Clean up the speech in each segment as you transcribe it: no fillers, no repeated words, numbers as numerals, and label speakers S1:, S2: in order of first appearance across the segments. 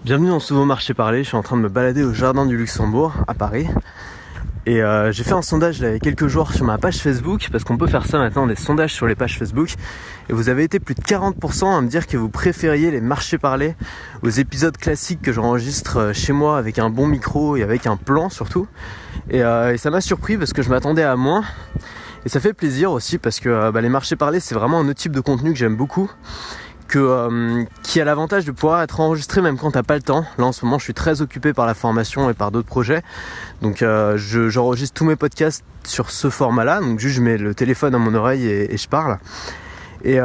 S1: Bienvenue dans ce nouveau marché parlé, je suis en train de me balader au jardin du Luxembourg à Paris et j'ai fait un sondage là, il y a quelques jours sur ma page Facebook parce qu'on peut faire ça maintenant, des sondages sur les pages Facebook, et vous avez été plus de 40% à me dire que vous préfériez les marchés parlés aux épisodes classiques que j'enregistre chez moi avec un bon micro et avec un plan surtout, et ça m'a surpris parce que je m'attendais à moins. Et ça fait plaisir aussi parce que les marchés parlés, c'est vraiment un autre type de contenu que j'aime beaucoup, qui a l'avantage de pouvoir être enregistré même quand t'as pas le temps. Là en ce moment je suis très occupé par la formation et par d'autres projets, donc j'enregistre tous mes podcasts sur ce format là, donc juste je mets le téléphone à mon oreille et je parle. Et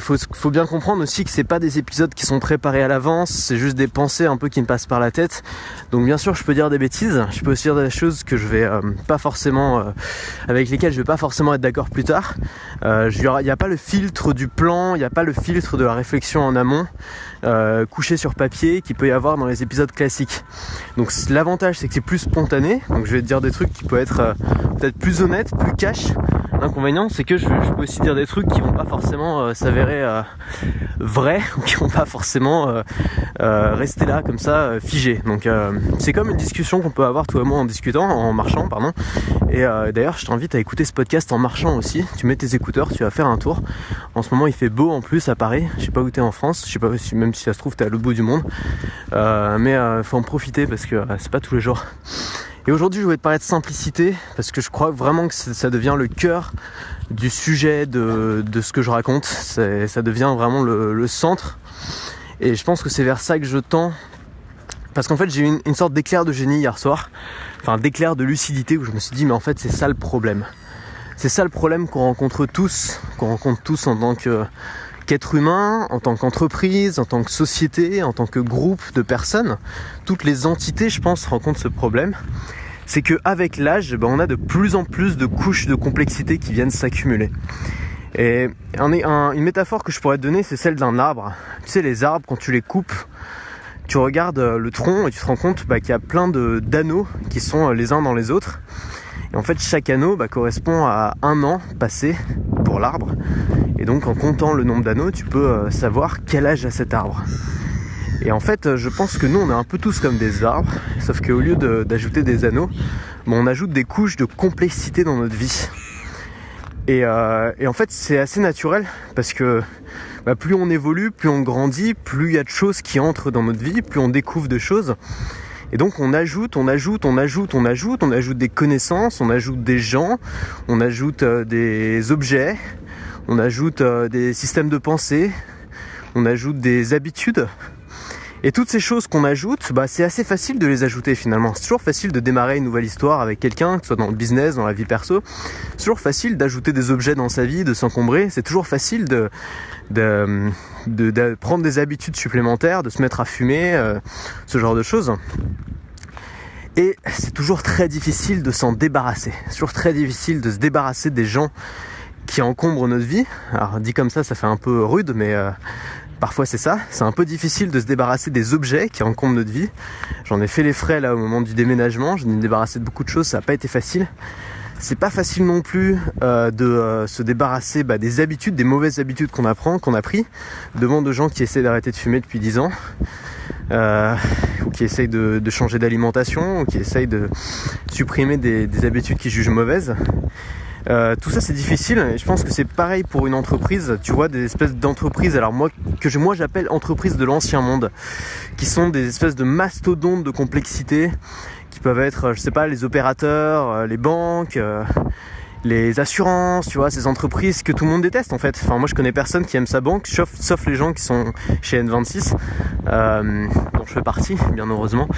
S1: faut bien comprendre aussi que c'est pas des épisodes qui sont préparés à l'avance, c'est juste des pensées un peu qui me passent par la tête. Donc bien sûr je peux dire des bêtises, je peux aussi dire des choses que je vais pas forcément avec lesquelles je vais pas forcément être d'accord plus tard. Il y a pas le filtre du plan, il y a pas le filtre de la réflexion en amont couché sur papier qu'il peut y avoir dans les épisodes classiques. Donc l'avantage c'est que c'est plus spontané, donc je vais te dire des trucs qui peuvent être peut-être plus honnêtes, plus cash. L'inconvénient c'est que je peux aussi dire des trucs qui vont pas forcément s'avérer vrais, ou qui vont pas forcément rester là comme ça figés. Donc c'est comme une discussion qu'on peut avoir toi et moi en marchant pardon. Et d'ailleurs je t'invite à écouter ce podcast en marchant aussi. Tu mets tes écouteurs, tu vas faire un tour. En ce moment il fait beau en plus à Paris, je sais pas où t'es en France, je sais pas si, même si ça se trouve t'es à l'autre bout du monde, mais faut en profiter parce que c'est pas tous les jours. Et aujourd'hui je voulais te parler de simplicité parce que je crois vraiment que ça devient le cœur du sujet de ce que je raconte. Ça devient vraiment le centre, et je pense que c'est vers ça que je tends, parce qu'en fait j'ai eu une sorte d'éclair de génie hier soir, enfin d'éclair de lucidité, où je me suis dit mais en fait c'est ça le problème. C'est ça le problème qu'on rencontre tous en tant qu'être humain, en tant qu'entreprise, en tant que société, en tant que groupe de personnes. Toutes les entités, je pense, rencontrent ce problème. C'est qu'avec l'âge, on a de plus en plus de couches de complexité qui viennent s'accumuler. Et une métaphore que je pourrais te donner, c'est celle d'un arbre. Tu sais, les arbres, quand tu les coupes, tu regardes le tronc et tu te rends compte qu'il y a plein d'anneaux qui sont les uns dans les autres. Et en fait, chaque anneau correspond à un an passé pour l'arbre. Et donc, en comptant le nombre d'anneaux, tu peux savoir quel âge a cet arbre. Et en fait, je pense que nous, on est un peu tous comme des arbres, sauf qu'au lieu d'ajouter des anneaux, on ajoute des couches de complexité dans notre vie. Et en fait, c'est assez naturel, parce que plus on évolue, plus on grandit, plus il y a de choses qui entrent dans notre vie, plus on découvre de choses. Et donc on ajoute des connaissances, on ajoute des gens, on ajoute des objets, on ajoute des systèmes de pensée, on ajoute des habitudes. Et toutes ces choses qu'on ajoute, c'est assez facile de les ajouter finalement. C'est toujours facile de démarrer une nouvelle histoire avec quelqu'un, que ce soit dans le business, dans la vie perso. C'est toujours facile d'ajouter des objets dans sa vie, de s'encombrer. C'est toujours facile de prendre des habitudes supplémentaires, de se mettre à fumer, ce genre de choses. Et c'est toujours très difficile de s'en débarrasser. C'est toujours très difficile de se débarrasser des gens qui encombrent notre vie. Alors dit comme ça fait un peu rude, mais parfois c'est ça. C'est un peu difficile de se débarrasser des objets qui encombrent notre vie. J'en ai fait les frais là au moment du déménagement. J'en ai débarrassé de beaucoup de choses, ça n'a pas été facile. C'est pas facile non plus de se débarrasser des habitudes, des mauvaises habitudes qu'on a pris. Demande de gens qui essaient d'arrêter de fumer depuis 10 ans. Ou qui essayent de changer d'alimentation, ou qui essayent de supprimer des habitudes qu'ils jugent mauvaises. Tout ça c'est difficile, et je pense que c'est pareil pour une entreprise. Tu vois, des espèces d'entreprises, alors moi j'appelle entreprises de l'ancien monde, qui sont des espèces de mastodontes de complexité, qui peuvent être, je sais pas, les opérateurs, les banques, les assurances, tu vois, ces entreprises que tout le monde déteste en fait. Enfin moi je connais personne qui aime sa banque, sauf les gens qui sont chez N26, dont je fais partie, bien heureusement.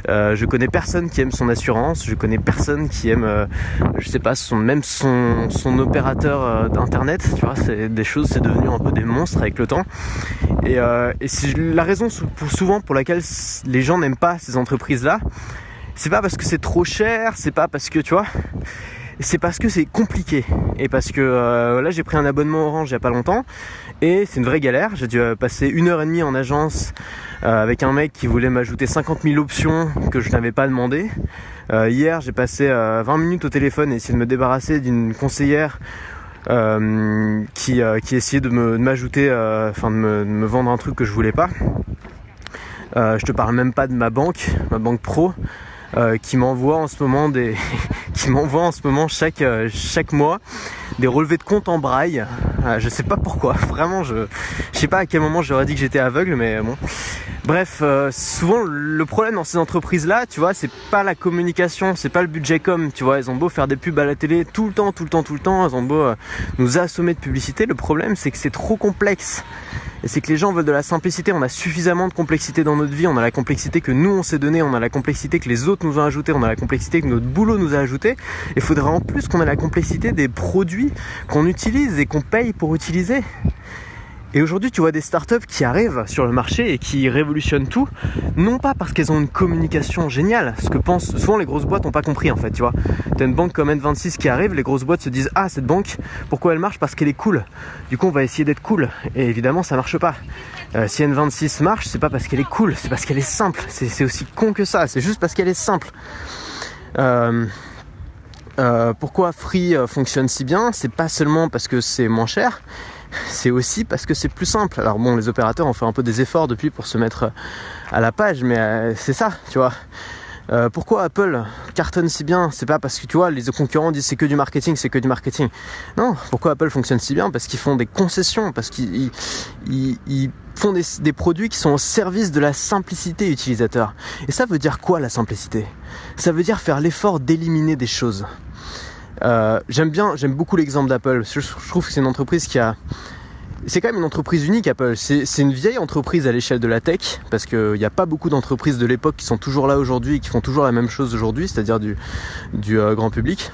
S1: Je connais personne qui aime son assurance, je connais personne qui aime, je sais pas, son opérateur d'internet, tu vois, c'est devenu un peu des monstres avec le temps. Et c'est la raison souvent pour laquelle les gens n'aiment pas ces entreprises-là. C'est pas parce que c'est trop cher, c'est pas parce que, tu vois, c'est parce que c'est compliqué. Et parce que là j'ai pris un abonnement Orange il y a pas longtemps, et c'est une vraie galère. J'ai dû passer 1h30 en agence avec un mec qui voulait m'ajouter 50 000 options que je n'avais pas demandé. Hier j'ai passé 20 minutes au téléphone et essayé de me débarrasser d'une conseillère qui essayait de m'ajouter, de me vendre un truc que je voulais pas. Je te parle même pas de ma banque pro, qui m'envoie en ce moment chaque mois des relevés de compte en braille. Je sais pas pourquoi, vraiment je sais pas à quel moment j'aurais dit que j'étais aveugle, mais bon. Bref, souvent le problème dans ces entreprises là, tu vois, c'est pas la communication, c'est pas le budget com, tu vois, ils ont beau faire des pubs à la télé tout le temps, ils ont beau nous assommer de publicité, le problème c'est que c'est trop complexe. Et c'est que les gens veulent de la simplicité, on a suffisamment de complexité dans notre vie, on a la complexité que nous on s'est donnée, on a la complexité que les autres nous ont ajoutée, on a la complexité que notre boulot nous a ajoutée. Il faudrait en plus qu'on ait la complexité des produits qu'on utilise et qu'on paye pour utiliser. Et aujourd'hui, tu vois des startups qui arrivent sur le marché et qui révolutionnent tout, non pas parce qu'elles ont une communication géniale, ce que pensent souvent les grosses boîtes n'ont pas compris en fait, tu vois. T'as une banque comme N26 qui arrive, les grosses boîtes se disent ah cette banque, pourquoi elle marche? Parce qu'elle est cool. Du coup on va essayer d'être cool. Et évidemment ça marche pas. Si N26 marche, c'est pas parce qu'elle est cool, c'est parce qu'elle est simple. C'est aussi con que ça, c'est juste parce qu'elle est simple. Pourquoi Free fonctionne si bien? C'est pas seulement parce que c'est moins cher, c'est aussi parce que c'est plus simple. Alors bon, les opérateurs ont fait un peu des efforts depuis pour se mettre à la page, mais c'est ça, tu vois. Pourquoi Apple cartonne si bien? C'est pas parce que tu vois les concurrents disent c'est que du marketing. Non, pourquoi Apple fonctionne si bien? Parce qu'ils font des concessions, parce qu'ils font des produits qui sont au service de la simplicité utilisateur. Et ça veut dire quoi la simplicité? Ça veut dire faire l'effort d'éliminer des choses. J'aime beaucoup l'exemple d'Apple. Je trouve que c'est une entreprise c'est quand même une entreprise unique, Apple. C'est une vieille entreprise à l'échelle de la tech, parce qu'il n'y a pas beaucoup d'entreprises de l'époque qui sont toujours là aujourd'hui et qui font toujours la même chose aujourd'hui, c'est-à-dire du grand public.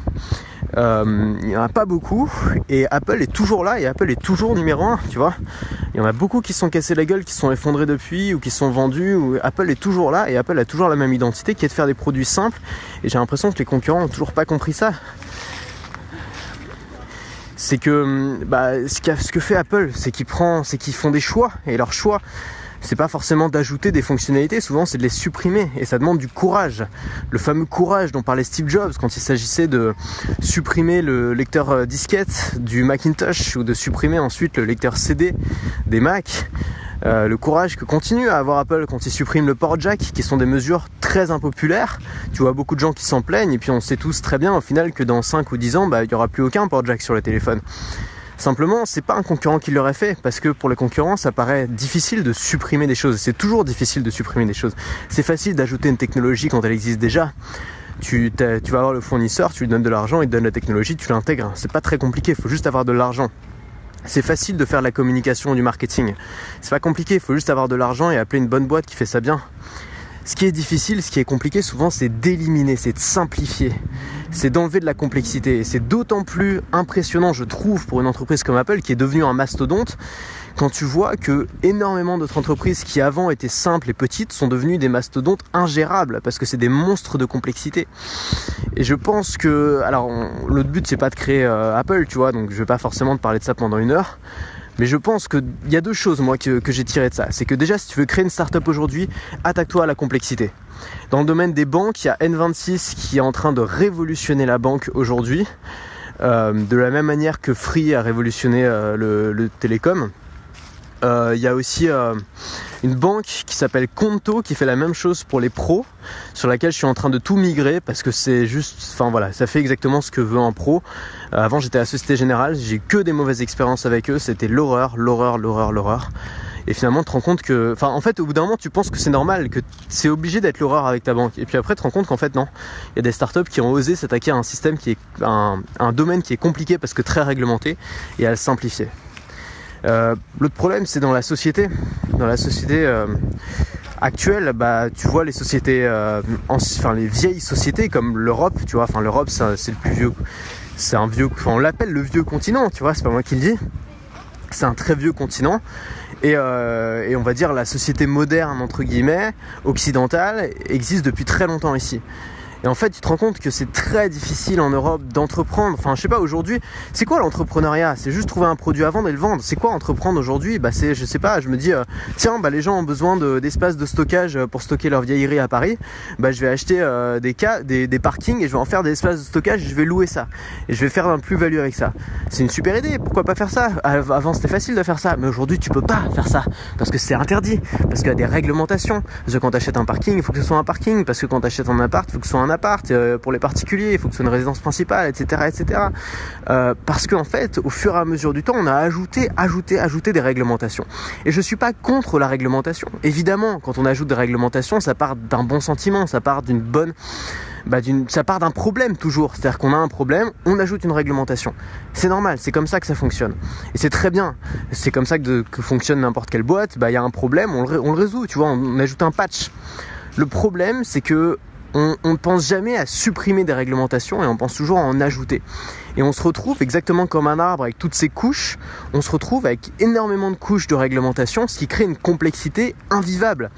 S1: Il n'y en a pas beaucoup, et Apple est toujours là, et Apple est toujours numéro 1, tu vois. Il y en a beaucoup qui se sont cassés la gueule, qui se sont effondrés depuis, ou qui se sont vendus, ou Apple est toujours là, et Apple a toujours la même identité, qui est de faire des produits simples, et j'ai l'impression que les concurrents n'ont toujours pas compris ça. C'est que ce que fait Apple, c'est qu'ils font des choix, et leurs choix, c'est pas forcément d'ajouter des fonctionnalités, souvent c'est de les supprimer, et ça demande du courage. Le fameux courage dont parlait Steve Jobs quand il s'agissait de supprimer le lecteur disquette du Macintosh, ou de supprimer ensuite le lecteur CD des Mac. Le courage que continue à avoir Apple quand il supprime le port jack, qui sont des mesures très impopulaires. Tu vois beaucoup de gens qui s'en plaignent, et puis on sait tous très bien au final que dans 5 ou 10 ans, il n'y aura plus aucun port jack sur les téléphones. Simplement, c'est pas un concurrent qui l'aurait fait, parce que pour les concurrents, ça paraît difficile de supprimer des choses. C'est toujours difficile de supprimer des choses. C'est facile d'ajouter une technologie quand elle existe déjà. Tu vas avoir le fournisseur, tu lui donnes de l'argent, il te donne la technologie, tu l'intègres. C'est pas très compliqué, il faut juste avoir de l'argent. C'est facile de faire de la communication, du marketing. C'est pas compliqué, il faut juste avoir de l'argent et appeler une bonne boîte qui fait ça bien. Ce qui est difficile, ce qui est compliqué souvent, c'est d'éliminer, c'est de simplifier, c'est d'enlever de la complexité. Et c'est d'autant plus impressionnant, je trouve, pour une entreprise comme Apple, qui est devenue un mastodonte, quand tu vois que énormément d'autres entreprises qui avant étaient simples et petites sont devenues des mastodontes ingérables, parce que c'est des monstres de complexité. Et je pense que, alors l'autre but c'est pas de créer Apple, tu vois, donc je vais pas forcément te parler de ça pendant 1 heure, mais je pense qu'il y a 2 choses moi que j'ai tirées de ça. C'est que déjà, si tu veux créer une startup aujourd'hui, attaque-toi à la complexité. Dans le domaine des banques, il y a N26 qui est en train de révolutionner la banque aujourd'hui, de la même manière que Free a révolutionné le télécom. Il y a aussi une banque qui s'appelle Conto qui fait la même chose pour les pros, sur laquelle je suis en train de tout migrer parce que c'est juste, enfin voilà, ça fait exactement ce que veut un pro. Avant j'étais à la Société Générale, j'ai que des mauvaises expériences avec eux, c'était l'horreur. Et finalement tu te rends compte que, en fait au bout d'un moment tu penses que c'est normal, que c'est obligé d'être l'horreur avec ta banque, et puis après tu te rends compte qu'en fait non, il y a des startups qui ont osé s'attaquer à un système qui est un domaine qui est compliqué parce que très réglementé, et à le simplifier. L'autre problème c'est dans la société actuelle, tu vois les sociétés, les vieilles sociétés comme l'Europe, tu vois, l'Europe c'est le plus vieux, on l'appelle le vieux continent, tu vois, c'est pas moi qui le dis, c'est un très vieux continent, et on va dire la société moderne entre guillemets occidentale existe depuis très longtemps ici. Et en fait, tu te rends compte que c'est très difficile en Europe d'entreprendre. Enfin, je sais pas, aujourd'hui, c'est quoi l'entrepreneuriat? C'est juste trouver un produit à vendre et le vendre. C'est quoi entreprendre aujourd'hui? C'est, je sais pas, je me dis, tiens, les gens ont besoin d'espace de stockage pour stocker leur vieillerie à Paris. Je vais acheter des parkings et je vais en faire des espaces de stockage et je vais louer ça. Et je vais faire un plus-value avec ça. C'est une super idée, pourquoi pas faire ça? Avant, c'était facile de faire ça, mais aujourd'hui, tu peux pas faire ça. Parce que c'est interdit, parce qu'il y a des réglementations. Parce que quand tu achètes un parking, il faut que ce soit un parking. Parce que quand tu achètes un appart, il faut que ce soit un appart. Pour les particuliers, il faut que ce soit une résidence principale, etc. etc. Parce qu'en fait, au fur et à mesure du temps, on a ajouté des réglementations. Et je suis pas contre la réglementation. Évidemment, quand on ajoute des réglementations, ça part d'un bon sentiment, ça part d'une bonne... ça part d'un problème toujours. C'est-à-dire qu'on a un problème, on ajoute une réglementation. C'est normal, c'est comme ça que ça fonctionne. Et c'est très bien. C'est comme ça que fonctionne n'importe quelle boîte. Y a un problème, on le résout, tu vois, on ajoute un patch. Le problème, c'est que on ne pense jamais à supprimer des réglementations et on pense toujours à en ajouter. Et on se retrouve exactement comme un arbre avec toutes ses couches, on se retrouve avec énormément de couches de réglementation, ce qui crée une complexité invivable.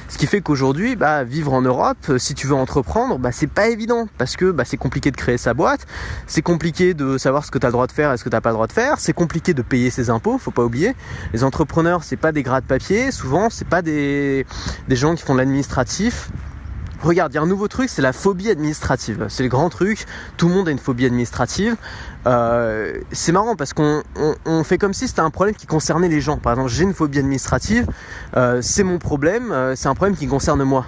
S1: Ce qui fait qu'aujourd'hui, vivre en Europe, si tu veux entreprendre, c'est pas évident parce que c'est compliqué de créer sa boîte, c'est compliqué de savoir ce que tu as le droit de faire et ce que tu n'as pas le droit de faire, c'est compliqué de payer ses impôts, faut pas oublier. Les entrepreneurs, c'est pas des gras de papier, souvent c'est pas des gens qui font de l'administratif. Regarde, il y a un nouveau truc, c'est la phobie administrative. C'est le grand truc, tout le monde a une phobie administrative. C'est marrant parce qu'on fait comme si c'était un problème qui concernait les gens. Par exemple, j'ai une phobie administrative, c'est mon problème, c'est un problème qui concerne moi.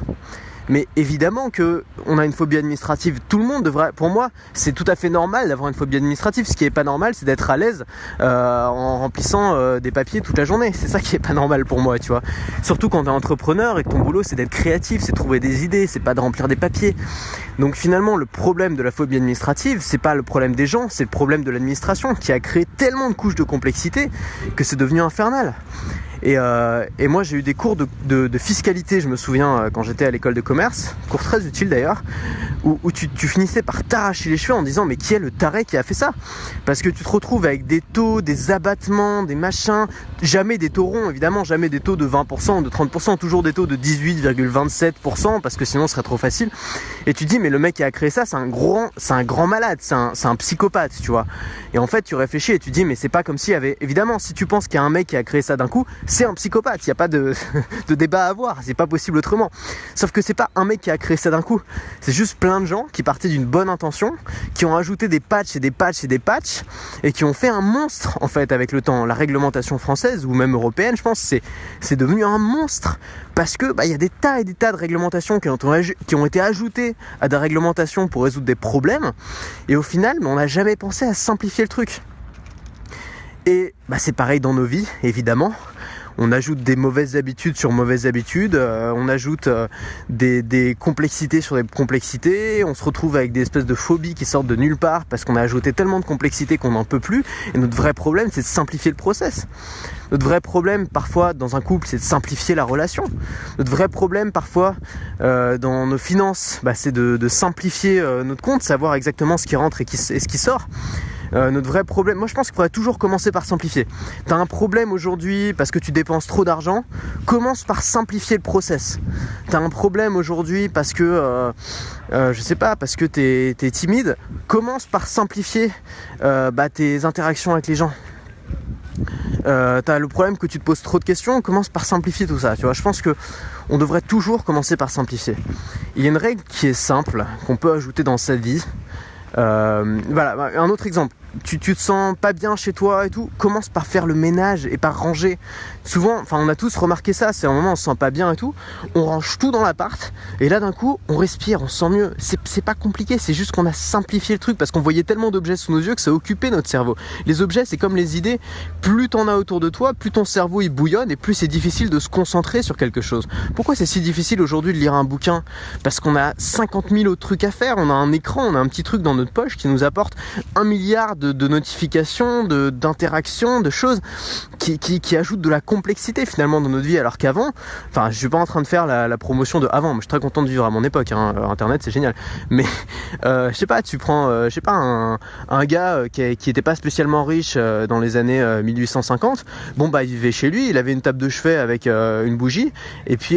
S1: Mais évidemment que on a une phobie administrative. Tout le monde devrait. Pour moi, c'est tout à fait normal d'avoir une phobie administrative. Ce qui est pas normal, c'est d'être à l'aise en remplissant des papiers toute la journée. C'est ça qui est pas normal pour moi, tu vois. Surtout quand t'es entrepreneur et que ton boulot c'est d'être créatif, c'est de trouver des idées, c'est pas de remplir des papiers. Donc finalement, le problème de la phobie administrative, c'est pas le problème des gens, c'est le problème de l'administration qui a créé tellement de couches de complexité que c'est devenu infernal. Et moi j'ai eu des cours de fiscalité, je me souviens quand j'étais à l'école de commerce, cours très utile d'ailleurs, où tu finissais par t'arracher les cheveux en disant mais qui est le taré qui a fait ça? Parce que tu te retrouves avec des taux, des abattements, des machins, jamais des taux ronds évidemment, jamais des taux de 20%, de 30%, toujours des taux de 18,27% parce que sinon ce serait trop facile. Et tu te dis mais le mec qui a créé ça c'est un grand malade, c'est un psychopathe, tu vois. Et en fait tu réfléchis et tu te dis mais c'est pas comme s'il y avait, évidemment si tu penses qu'il y a un mec qui a créé ça d'un coup, c'est un psychopathe, il n'y a pas de débat à avoir, c'est pas possible autrement. Sauf que c'est pas un mec qui a créé ça d'un coup, c'est juste plein de gens qui partaient d'une bonne intention, qui ont ajouté des patchs et des patchs et des patchs, et qui ont fait un monstre en fait avec le temps. La réglementation française, ou même européenne, je pense, c'est devenu un monstre, parce que y a des tas et des tas de réglementations qui ont été ajoutées à des réglementations pour résoudre des problèmes, et au final, on n'a jamais pensé à simplifier le truc. Et c'est pareil dans nos vies, évidemment. On ajoute des mauvaises habitudes sur mauvaises habitudes, on ajoute des complexités sur des complexités, on se retrouve avec des espèces de phobies qui sortent de nulle part parce qu'on a ajouté tellement de complexité qu'on n'en peut plus. Et notre vrai problème, c'est de simplifier le process. Notre vrai problème, parfois, dans un couple, c'est de simplifier la relation. Notre vrai problème, parfois, dans nos finances, c'est de simplifier notre compte, savoir exactement ce qui rentre et ce qui sort. Notre vrai problème, moi je pense qu'il faudrait toujours commencer par simplifier. T'as un problème aujourd'hui parce que tu dépenses trop d'argent, commence par simplifier le process. T'as un problème aujourd'hui parce que je sais pas, parce que t'es timide, commence par simplifier tes interactions avec les gens. T'as le problème que tu te poses trop de questions, commence par simplifier tout ça, tu vois. Je pense que on devrait toujours commencer par simplifier. Il y a une règle qui est simple, qu'on peut ajouter dans sa vie. Voilà, un autre exemple. Tu te sens pas bien chez toi et tout, commence par faire le ménage et par ranger. Souvent, on a tous remarqué ça, c'est un moment où on se sent pas bien et tout, on range tout dans l'appart et là d'un coup on respire, on se sent mieux. C'est pas compliqué, c'est juste qu'on a simplifié le truc parce qu'on voyait tellement d'objets sous nos yeux que ça occupait notre cerveau. Les objets, c'est comme les idées, plus t'en as autour de toi, plus ton cerveau il bouillonne et plus c'est difficile de se concentrer sur quelque chose. Pourquoi c'est si difficile aujourd'hui de lire un bouquin? Parce qu'on a 50 000 autres trucs à faire, on a un écran, on a un petit truc dans notre poche qui nous apporte 1 milliard de notifications, d'interactions, de choses qui ajoutent de la complexité finalement dans notre vie, alors qu'avant, enfin je suis pas en train de faire la promotion de avant, moi je suis très content de vivre à mon époque, hein. Internet c'est génial, mais je sais pas, tu prends un gars qui était pas spécialement riche dans les années 1850, bon bah il vivait chez lui, il avait une table de chevet avec une bougie et puis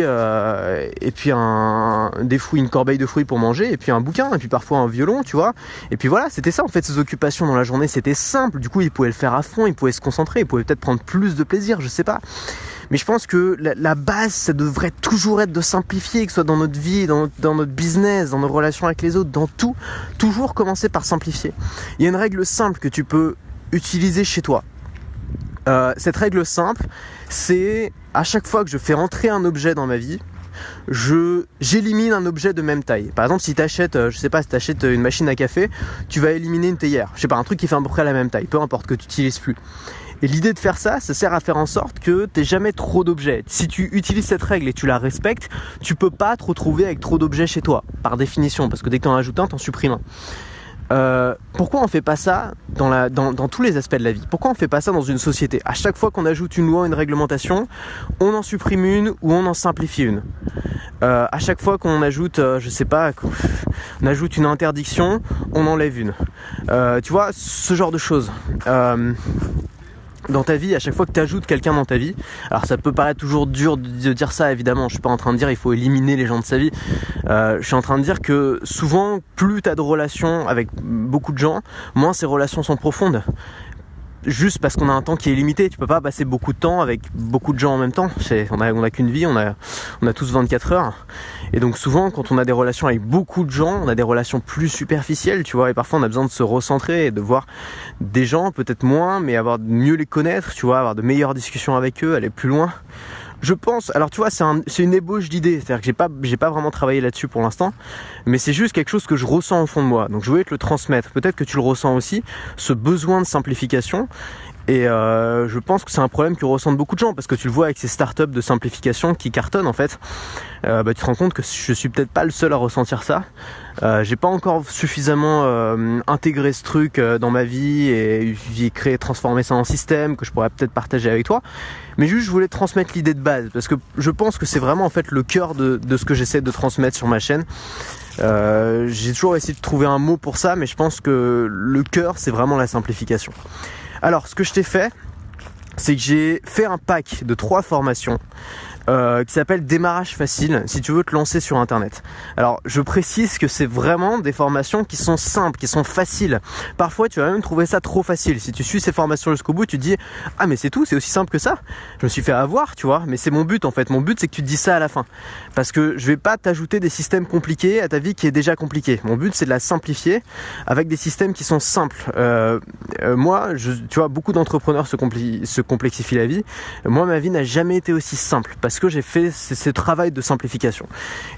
S1: des fruits, une corbeille de fruits pour manger, et puis un bouquin, et puis parfois un violon, tu vois. Et puis voilà, c'était ça en fait ses occupations dans la journée, c'était simple, du coup il pouvait le faire à fond, il pouvait se concentrer, il pouvait peut-être prendre plus de plaisir, je sais pas. Mais je pense que la base, ça devrait toujours être de simplifier, que ce soit dans notre vie, dans notre business, dans nos relations avec les autres, dans tout, toujours commencer par simplifier. Il y a une règle simple que tu peux utiliser chez toi. Cette règle simple, c'est à chaque fois que je fais rentrer un objet dans ma vie, j'élimine un objet de même taille. Par exemple, si t'achètes une machine à café, tu vas éliminer une théière. Je sais pas, un truc qui fait à peu près la même taille, peu importe, que tu n'utilises plus. Et l'idée de faire ça sert à faire en sorte que t'aies jamais trop d'objets. Si tu utilises cette règle et tu la respectes, tu peux pas te retrouver avec trop d'objets chez toi, par définition, parce que dès que t'en ajoutes un, t'en supprimes un. Pourquoi on fait pas ça dans tous les aspects de la vie? Pourquoi on fait pas ça dans une société? À chaque fois qu'on ajoute une loi, une réglementation, on en supprime une ou on en simplifie une. À chaque fois qu'on ajoute, on ajoute une interdiction, on enlève une. Tu vois, ce genre de choses. Dans ta vie, à chaque fois que tu ajoutes quelqu'un dans ta vie, alors ça peut paraître toujours dur de dire ça, évidemment, je suis pas en train de dire il faut éliminer les gens de sa vie, je suis en train de dire que souvent, plus tu as de relations avec beaucoup de gens, moins ces relations sont profondes. Juste parce qu'on a un temps qui est limité, tu peux pas passer beaucoup de temps avec beaucoup de gens en même temps. On a qu'une vie, on a tous 24 heures. Et donc souvent, quand on a des relations avec beaucoup de gens, on a des relations plus superficielles, tu vois. Et parfois, on a besoin de se recentrer et de voir des gens, peut-être moins, mais mieux les connaître, tu vois, avoir de meilleures discussions avec eux, aller plus loin. Je pense, alors tu vois, c'est une ébauche d'idées, c'est-à-dire que j'ai pas vraiment travaillé là-dessus pour l'instant, mais c'est juste quelque chose que je ressens au fond de moi, donc je voulais te le transmettre. Peut-être que tu le ressens aussi, ce besoin de simplification, et je pense que c'est un problème que ressentent beaucoup de gens, parce que tu le vois avec ces startups de simplification qui cartonnent en fait, tu te rends compte que je suis peut-être pas le seul à ressentir ça. J'ai pas encore suffisamment intégré ce truc dans ma vie et j'ai transformé ça en système que je pourrais peut-être partager avec toi, mais juste je voulais transmettre l'idée de base parce que je pense que c'est vraiment en fait le cœur de ce que j'essaie de transmettre sur ma chaîne. J'ai toujours essayé de trouver un mot pour ça, mais je pense que le cœur c'est vraiment la simplification. Alors ce que je t'ai fait, c'est que j'ai fait un pack de 3 formations qui s'appelle Démarrage facile si tu veux te lancer sur internet. Alors je précise que c'est vraiment des formations qui sont simples, qui sont faciles. Parfois tu vas même trouver ça trop facile. Si tu suis ces formations jusqu'au bout, tu te dis ah mais c'est tout, c'est aussi simple que ça. Je me suis fait avoir, tu vois, mais c'est mon but en fait. Mon but c'est que tu te dis ça à la fin. Parce que je vais pas t'ajouter des systèmes compliqués à ta vie qui est déjà compliquée. Mon but c'est de la simplifier avec des systèmes qui sont simples. Moi, tu vois, beaucoup d'entrepreneurs se complexifient la vie. Moi, ma vie n'a jamais été aussi simple parce que j'ai fait ce travail de simplification.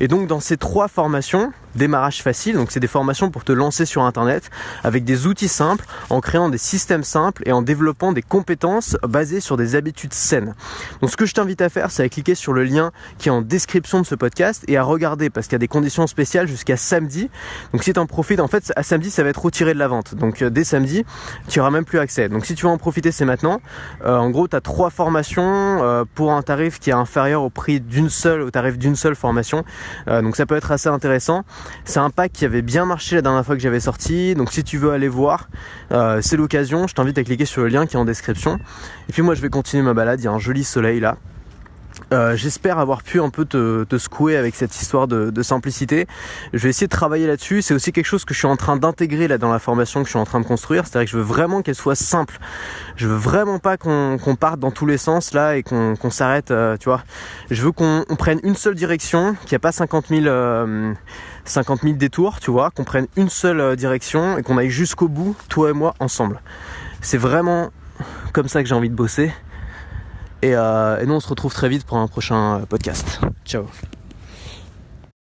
S1: Et donc dans ces 3 formations, démarrage facile, donc c'est des formations pour te lancer sur internet avec des outils simples, en créant des systèmes simples et en développant des compétences basées sur des habitudes saines. Donc ce que je t'invite à faire, c'est à cliquer sur le lien qui est en description de ce podcast et à regarder parce qu'il y a des conditions spéciales jusqu'à samedi. Donc si tu en profites, en fait à samedi ça va être retiré de la vente. Donc dès samedi, tu n'auras même plus accès. Donc si tu veux en profiter, c'est maintenant. En gros, tu as 3 formations pour un tarif qui est inférieur au tarif d'une seule formation. Donc ça peut être assez intéressant. C'est un pack qui avait bien marché la dernière fois que j'avais sorti. Donc si tu veux aller voir, c'est l'occasion. Je t'invite à cliquer sur le lien qui est en description. Et puis moi je vais continuer ma balade. Il y a un joli soleil là. J'espère avoir pu un peu te secouer avec cette histoire de simplicité. Je vais essayer de travailler là-dessus. C'est aussi quelque chose que je suis en train d'intégrer là dans la formation que je suis en train de construire. C'est-à-dire que je veux vraiment qu'elle soit simple. Je veux vraiment pas qu'on parte dans tous les sens là et qu'on s'arrête. Tu vois, je veux qu'on prenne une seule direction, qu'il n'y a pas 50 000 détours. Tu vois, qu'on prenne une seule direction et qu'on aille jusqu'au bout, toi et moi ensemble. C'est vraiment comme ça que j'ai envie de bosser. Et nous on se retrouve très vite pour un prochain podcast. Ciao.